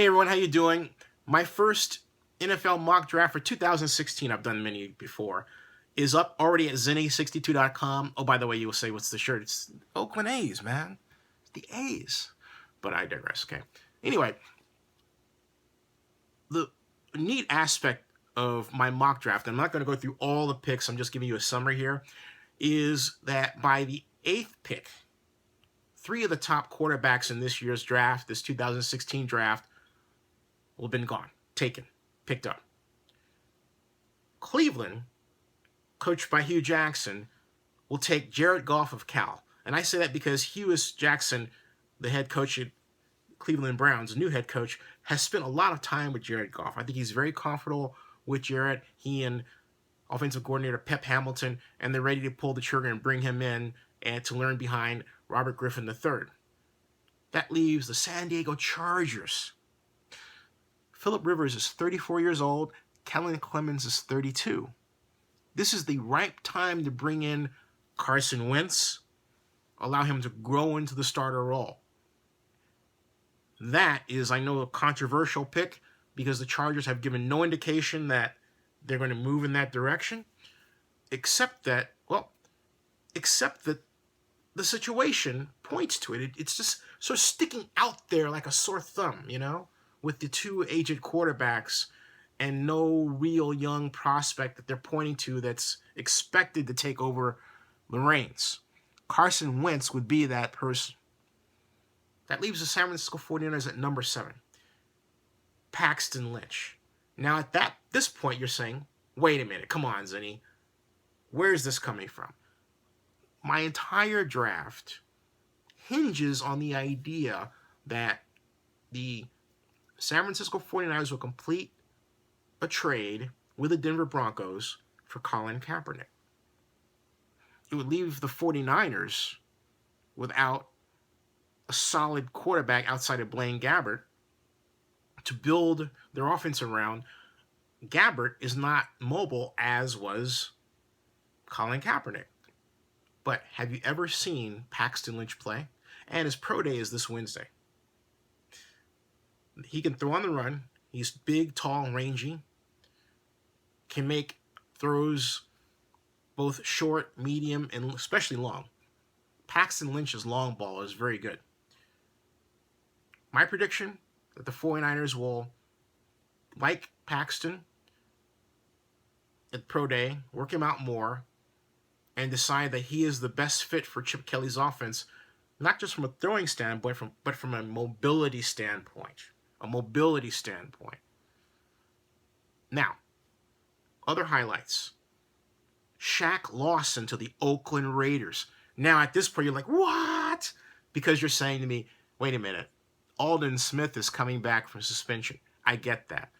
Hey everyone, how you doing? My first NFL mock draft for 2016, I've done many before, is up already at zenny62.com. Oh, by the way, you will say, what's the shirt? It's Oakland A's, man. It's the A's. But I digress, okay. Anyway, the neat aspect of my mock draft, I'm not going to go through all the picks, I'm just giving you a summary here, is that by the 8th pick, 3 of the top quarterbacks in this year's draft, this 2016 draft, will have been gone, taken, picked up. Cleveland, coached by Hugh Jackson, will take Jared Goff of Cal. And I say that because Hugh Jackson, the head coach at Cleveland Browns, the new head coach, has spent a lot of time with Jared Goff. I think he's very comfortable with Jared. He and offensive coordinator Pep Hamilton, and they're ready to pull the trigger and bring him in and to learn behind Robert Griffin III. That leaves the San Diego Chargers. Phillip Rivers is 34 years old. Kellen Clemens is 32. This is the ripe time to bring in Carson Wentz, allow him to grow into the starter role. That is, I know, a controversial pick because the Chargers have given no indication that they're going to move in that direction, except that the situation points to it. It's just sort of sticking out there like a sore thumb, with the 2 aged quarterbacks and no real young prospect that they're pointing to that's expected to take over the reins. Carson Wentz would be that person. That leaves the San Francisco 49ers at number 7. Paxton Lynch. Now at this point you're saying, wait a minute, come on, Zenny. Where's this coming from? My entire draft hinges on the idea that the San Francisco 49ers will complete a trade with the Denver Broncos for Colin Kaepernick. It would leave the 49ers without a solid quarterback outside of Blaine Gabbert to build their offense around. Gabbert is not mobile as was Colin Kaepernick. But have you ever seen Paxton Lynch play? And his pro day is this Wednesday. He can throw on the run. He's big, tall, and rangy. Can make throws both short, medium, and especially long. Paxton Lynch's long ball is very good. My prediction that the 49ers will like Paxton at pro day, work him out more, and decide that he is the best fit for Chip Kelly's offense, not just from a throwing standpoint, but from a mobility standpoint. Now, other highlights. Shaq Lawson to the Oakland Raiders. Now, at this point, you're like, what? Because you're saying to me, wait a minute, Aldon Smith is coming back from suspension. I get that.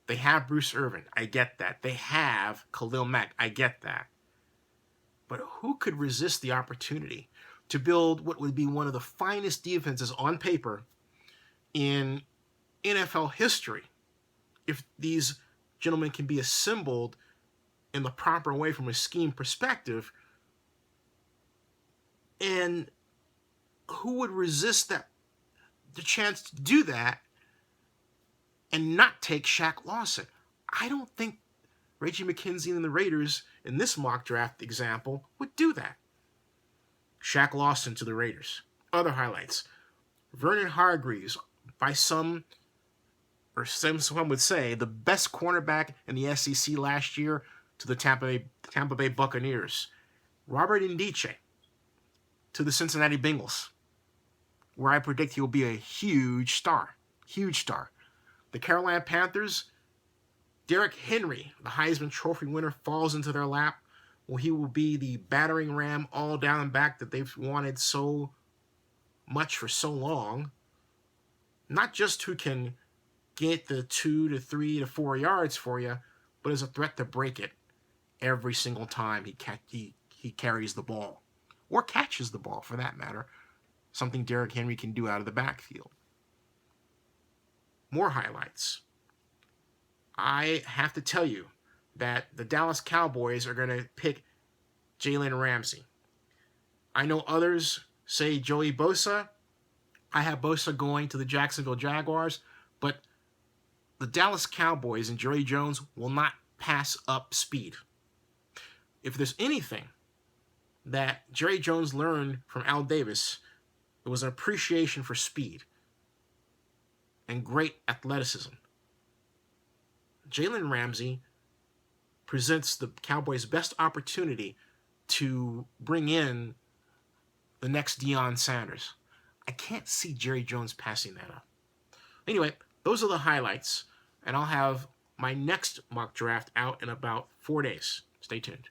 They have Bruce Irvin. I get that. They have Khalil Mack. I get that. But who could resist the opportunity to build what would be one of the finest defenses on paper in NFL history if these gentlemen can be assembled in the proper way from a scheme perspective? And who would resist the chance to do that and not take Shaq Lawson? I don't think Reggie McKenzie and the Raiders in this mock draft example would do that. Shaq Lawson to the Raiders. Other highlights. Vernon Hargreaves, by some would say, the best cornerback in the SEC last year, to the Tampa Bay Buccaneers. Robert Ndiche to the Cincinnati Bengals, where I predict he will be a huge star. The Carolina Panthers, Derrick Henry, the Heisman Trophy winner, falls into their lap. Well, he will be the battering ram all down and back that they've wanted so much for so long. Not just who can get the 2 to 3 to 4 yards for you, but as a threat to break it every single time he carries the ball. Or catches the ball, for that matter. Something Derrick Henry can do out of the backfield. More highlights. I have to tell you that the Dallas Cowboys are going to pick Jalen Ramsey. I know others say Joey Bosa. I have Bosa going to the Jacksonville Jaguars, but the Dallas Cowboys and Jerry Jones will not pass up speed. If there's anything that Jerry Jones learned from Al Davis, it was an appreciation for speed and great athleticism. Jalen Ramsey presents the Cowboys' best opportunity to bring in the next Deion Sanders. I can't see Jerry Jones passing that up. Anyway, those are the highlights, and I'll have my next mock draft out in about 4 days. Stay tuned.